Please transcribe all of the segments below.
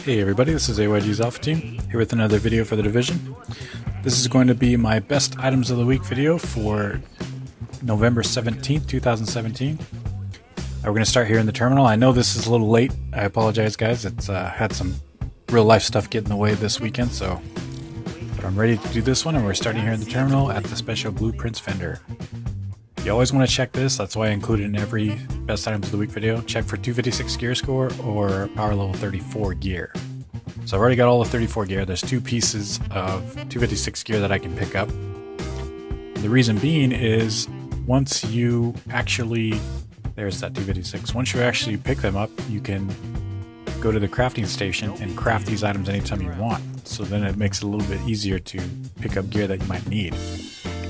Hey everybody, this is AYG's Alpha Team, here with another video for the Division. This is going to be my best items of the week video for November 17th, 2017. We're going to start here in the terminal. I know this is a little late. I apologize guys, it's had some real life stuff get in the way this weekend, but I'm ready to do this one, and we're starting here in the terminal at the Special Blueprints vendor. You always want to check this, that's why I include it in every best items of the week video. Check for 256 gear score or power level 34 gear. So I've already got all the 34 gear. There's two pieces of 256 gear that I can pick up. And the reason being is once you actually, there's that 256, once you actually pick them up, you can go to the crafting station and craft these items anytime you want. So then it makes it a little bit easier to pick up gear that you might need.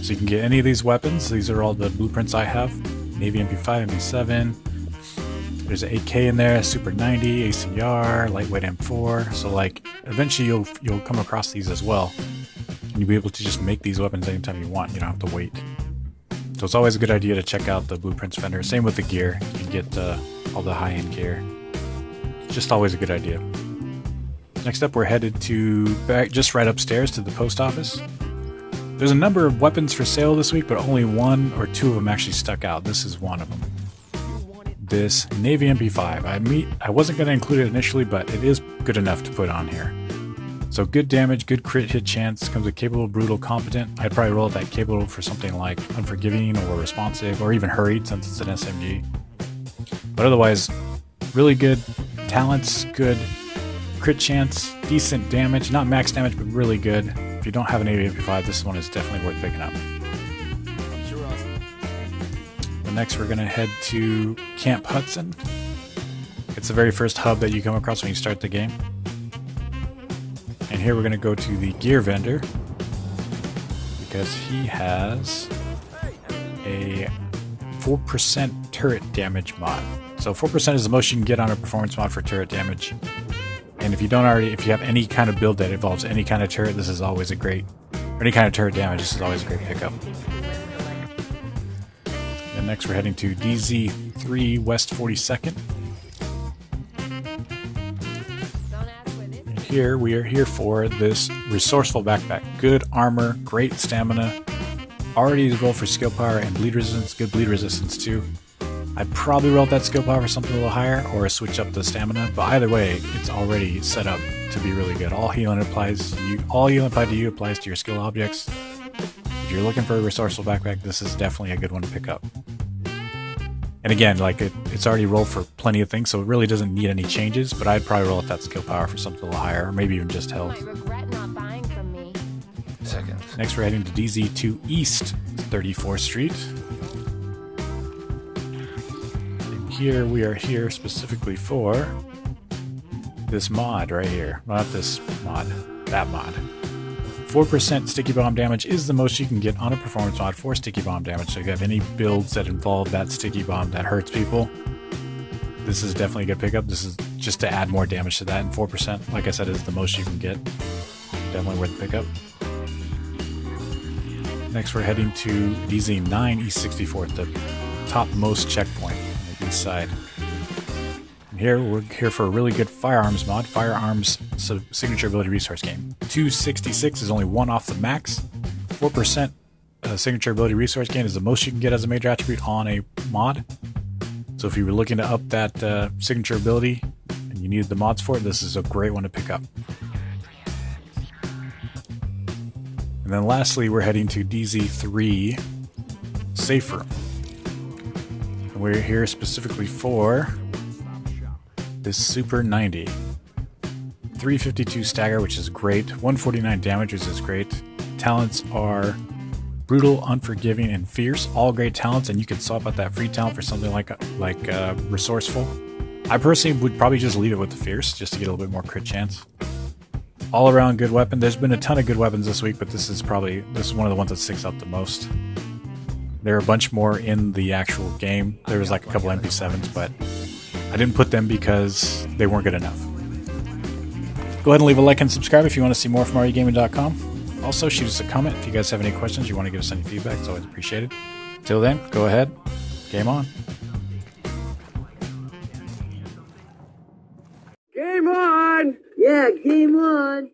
So you can get any of these weapons. These are all the blueprints I have. Navy MP5, MP7. There's an AK in there, Super 90, ACR, lightweight M4. So like eventually you'll come across these as well. And you'll be able to just make these weapons anytime you want. You don't have to wait. So it's always a good idea to check out the blueprints vendor. Same with the gear. You can get all the high-end gear. It's just always a good idea. Next up, we're headed to just right upstairs to the post office. There's a number of weapons for sale this week, but only one or two of them actually stuck out. This is one of them. This Navy MP5. I wasn't going to include it initially, but it is good enough to put on here. So good damage, good crit hit chance, comes with capable, brutal, competent. I'd probably roll that capable for something like unforgiving or responsive or even hurried since it's an SMG. But otherwise, really good talents, good crit chance, decent damage, not max damage, but really good. If you don't have an Navy MP5, this one is definitely worth picking up. And next we're going to head to Camp Hudson. It's the very first hub that you come across when you start the game. And here we're going to go to the gear vendor because he has a 4% turret damage mod. So 4% is the most you can get on a performance mod for turret damage. And if you have any kind of build that involves any kind of turret, this is always a great, or any kind of turret damage, this is always a great pickup. And next we're heading to DZ3 West 42nd. And here we are here for this Resourceful Backpack. Good armor, great stamina, already roll for skill power and bleed resistance, good bleed resistance too. I'd probably roll that skill power for something a little higher or switch up the stamina, but either way, it's already set up to be really good. All healing applies to you, applies to your skill objects. If you're looking for a Resourceful Backpack, this is definitely a good one to pick up. And again, like it's already rolled for plenty of things, so it really doesn't need any changes, but I'd probably roll up that skill power for something a little higher, or maybe even just health. Next we're heading to DZ2 East 34th Street. Here we are here specifically for this mod right here. Not this mod, that mod. 4% sticky bomb damage is the most you can get on a performance mod for sticky bomb damage. So if you have any builds that involve that sticky bomb that hurts people, this is definitely a good pickup. This is just to add more damage to that, and 4%, like I said, is the most you can get. Definitely worth the pickup. Next we're heading to DZ9 East 64th, the topmost checkpoint. Side. And here we're here for a really good Firearms mod. Firearms signature ability resource gain. 266 is only one off the max. 4% signature ability resource gain is the most you can get as a major attribute on a mod. So if you were looking to up that signature ability and you needed the mods for it, this is a great one to pick up. And then lastly, we're heading to DZ3 Safe Room. We're here specifically for this Super 90. 352 stagger, which is great. 149 damage, which is great. Talents are brutal, unforgiving, and fierce. All great talents, and you can swap out that free talent for something like resourceful. I personally would probably just leave it with the fierce, just to get a little bit more crit chance. All around good weapon. There's been a ton of good weapons this week, but this is one of the ones that sticks out the most. There are a bunch more in the actual game. There was like a couple MP7s, but I didn't put them because they weren't good enough. Go ahead and leave a like and subscribe if you want to see more from REGaming.com. Also, shoot us a comment if you guys have any questions, you want to give us any feedback. It's always appreciated. Till then, go ahead. Game on. Game on! Yeah, game on.